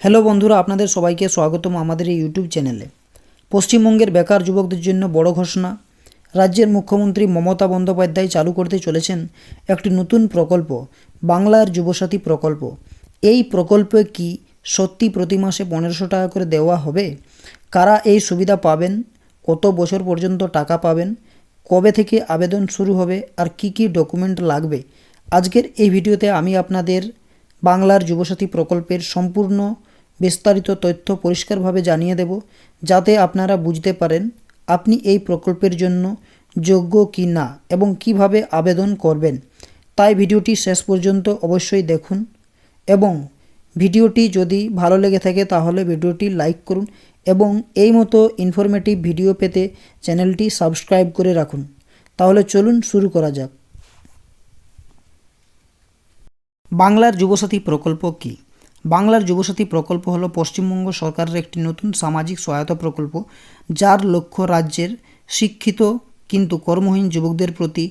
Hello বন্ধুরা, আপনাদের সবাইকে স্বাগতম আমাদের এই ইউটিউব চ্যানেলে। পশ্চিমবঙ্গের বেকার যুবকদের জন্য বড় ঘোষণা। রাজ্যের মুখ্যমন্ত্রী মমতা বন্দ্যোপাধ্যায় চালু করতে চলেছেন একটি নতুন প্রকল্প, বাংলার যুবসাথী প্রকল্প। এই প্রকল্পে কি সত্যি প্রতি মাসে 1500 টাকা করে দেওয়া হবে? কারা এই সুবিধা পাবেন? কত বছর পর্যন্ত টাকা পাবেন? কবে থেকে আবেদন শুরু হবে? আর কি কি ডকুমেন্ট লাগবে? আজকের এই ভিডিওতে আমি আপনাদের বাংলার যুবসাথী প্রকল্পের সম্পূর্ণ বিস্তারিত তথ্য পরিষ্কারভাবে জানিয়ে দেব, যাতে আপনারা বুঝতে পারেন আপনি এই প্রকল্পের জন্য যোগ্য কি না এবং কিভাবে আবেদন করবেন। তাই ভিডিওটি শেষ পর্যন্ত অবশ্যই দেখুন এবং ভিডিওটি যদি ভালো লেগে থাকে তাহলে ভিডিওটি লাইক করুন এবং এই মতো ইনফরমেটিভ ভিডিও পেতে চ্যানেলটি সাবস্ক্রাইব করে রাখুন। তাহলে চলুন শুরু করা যাক। বাংলার যুবসাথী প্রকল্প কি? বাংলার যুবসাথী প্রকল্প হলো পশ্চিমবঙ্গ সরকারের একটি নতুন সামাজিক সহায়তা প্রকল্প, যার লক্ষ্য রাজ্যের শিক্ষিত কিন্তু কর্মহীন যুবকদের প্রতি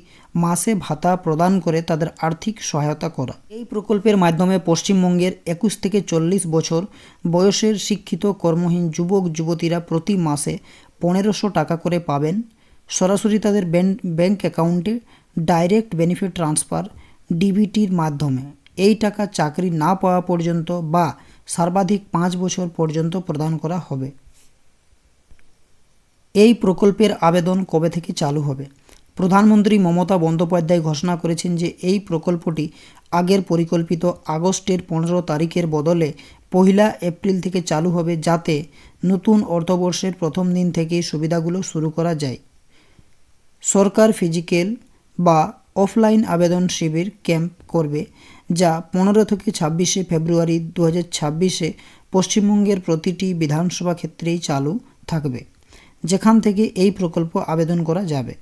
মাসে ভাতা প্রদান করে তাদের আর্থিক সহায়তা করা। এই প্রকল্পের মাধ্যমে পশ্চিমবঙ্গের 21 থেকে 40 বছর বয়সের শিক্ষিত কর্মহীন যুবক যুবতীরা প্রতি মাসে 1500 টাকা করে পাবেন, সরাসরি তাদের ব্যাংক অ্যাকাউন্টে ডাইরেক্ট বেনিফিট ট্রান্সফার ডিবিটির মাধ্যমে। এই টাকা চাকরি না পাওয়া পর্যন্ত বা সর্বাধিক 5 বছর পর্যন্ত প্রদান করা হবে। এই প্রকল্পের আবেদন কবে থেকে চালু হবে? প্রধানমন্ত্রী মমতা বন্দ্যোপাধ্যায় ঘোষণা করেছেন যে এই প্রকল্পটি আগের পরিকল্পিত আগস্টের 15 তারিখের বদলে 1 এপ্রিল থেকে চালু হবে, যাতে নতুন অর্থবর্ষের প্রথম দিন থেকেই সুবিধাগুলো শুরু করা যায়। সরকার ফিজিক্যাল বা অফলাইন আবেদন শিবির ক্যাম্প করবে, যা 15 থেকে 26 ফেব্রুয়ারি 2026 পশ্চিমবঙ্গের প্রতিটি বিধানসভা ক্ষেত্রেই চালু থাকবে, যেখান থেকে এই প্রকল্প আবেদন করা যাবে।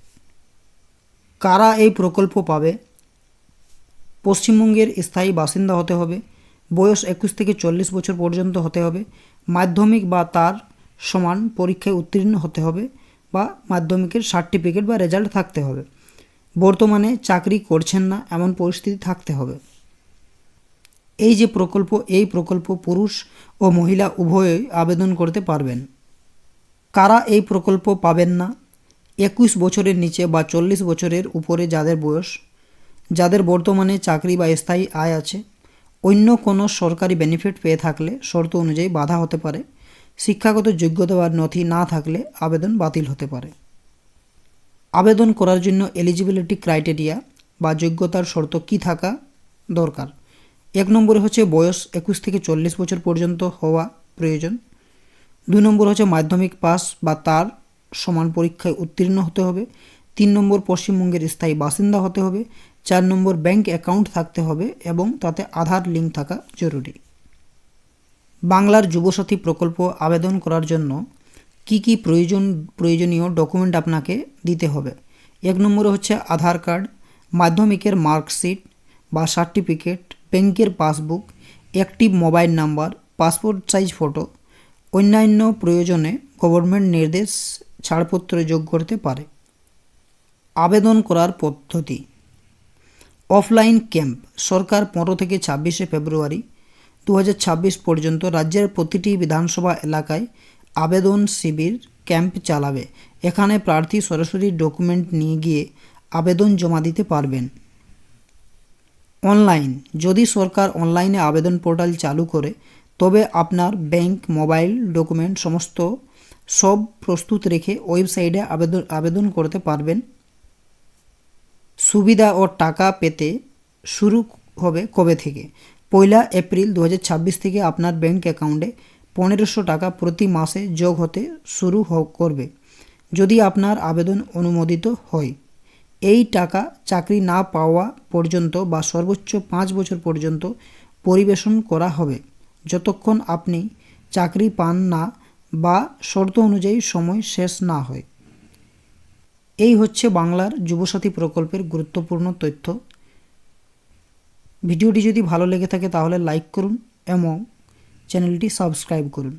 কারা এই প্রকল্প পাবে? পশ্চিমবঙ্গের স্থায়ী বাসিন্দা হতে হবে, বয়স 21 থেকে 40 বছর পর্যন্ত হতে হবে, মাধ্যমিক বা তার সমান পরীক্ষায় উত্তীর্ণ হতে হবে বা মাধ্যমিকের সার্টিফিকেট বা রেজাল্ট থাকতে হবে, বর্তমানে চাকরি করছেন না এমন পরিস্থিতি থাকতে হবে। এই যে প্রকল্প, এই প্রকল্প পুরুষ ও মহিলা উভয়ই আবেদন করতে পারবেন। কারা এই প্রকল্প পাবেন না? 21 বছরের নিচে বা 40 বছরের উপরে যাদের বয়স, যাদের বর্তমানে চাকরি বা স্থায়ী আয় আছে, অন্য কোনো সরকারি বেনিফিট পেয়ে থাকলে শর্ত অনুযায়ী বাধা হতে পারে, শিক্ষাগত যোগ্যতা বা নথি না থাকলে আবেদন বাতিল হতে পারে। আবেদন করার জন্য এলিজিবিলিটি ক্রাইটেরিয়া বা যোগ্যতার শর্ত কি থাকা দরকার? 1 নম্বরে হচ্ছে বয়স 21 থেকে 40 বছর পর্যন্ত হওয়া প্রয়োজন। 2 নম্বর হচ্ছে মাধ্যমিক পাস বা তার সমান পরীক্ষায় উত্তীর্ণ হতে হবে। 3 নম্বর পশ্চিমবঙ্গের স্থায়ী বাসিন্দা হতে হবে। 4 নম্বর ব্যাংক অ্যাকাউন্ট থাকতে হবে এবং তাতে আধার লিঙ্ক থাকা জরুরি। বাংলার যুবসাথী প্রকল্প আবেদন করার জন্য কি কি প্রয়োজনীয় ডকুমেন্ট আপনাকে দিতে হবে? 1 নম্বরে হচ্ছে আধার কার্ড, মাধ্যমিকের মার্কশিট বা সার্টিফিকেট, ব্যাংকের passbook, active mobile number, passport size photo. অন্যান্য প্রয়োজনে গভর্নমেন্ট নির্দেশ ছাড়পত্র যোগ করতে পারে। আবেদন করার পদ্ধতি: অফলাইন ক্যাম্প। সরকার 15 থেকে 26 ফেব্রুয়ারি 2026 পর্যন্ত রাজ্যের প্রতিটি বিধানসভা এলাকায় আবেদন শিবির ক্যাম্প চালাবে। এখানে প্রার্থী সরাসরি ডকুমেন্ট নিয়ে গিয়ে আবেদন জমা দিতে পারবেন। অনলাইন। যদি সরকার অনলাইনে আবেদন পোর্টাল চালু করে, তবে আপনার ব্যাংক, মোবাইল ডকুমেন্ট সব প্রস্তুত রেখে ওয়েবসাইটে আবেদন করতে পারবেন। সুবিধা ও টাকা পেতে শুরু হবে কবে থেকে? 1 এপ্রিল 2026 থেকে আপনার ব্যাংক অ্যাকাউন্টে 1500 টাকা প্রতি মাসে যোগ হতে শুরু করবে, যদি আপনার আবেদন অনুমোদিত হয়। এই টাকা চাকরি না পাওয়া পর্যন্ত বা সর্বোচ্চ 5 বছর পর্যন্ত পরিবেশন করা হবে, যতক্ষণ আপনি চাকরি পান না বা শর্ত অনুযায়ী সময় শেষ না হয়। এই হচ্ছে বাংলার যুবসাথী প্রকল্পের গুরুত্বপূর্ণ তথ্য। ভিডিওটি যদি ভালো লেগে থাকে তাহলে লাইক করুন এবং চ্যানেলটি সাবস্ক্রাইব করুন।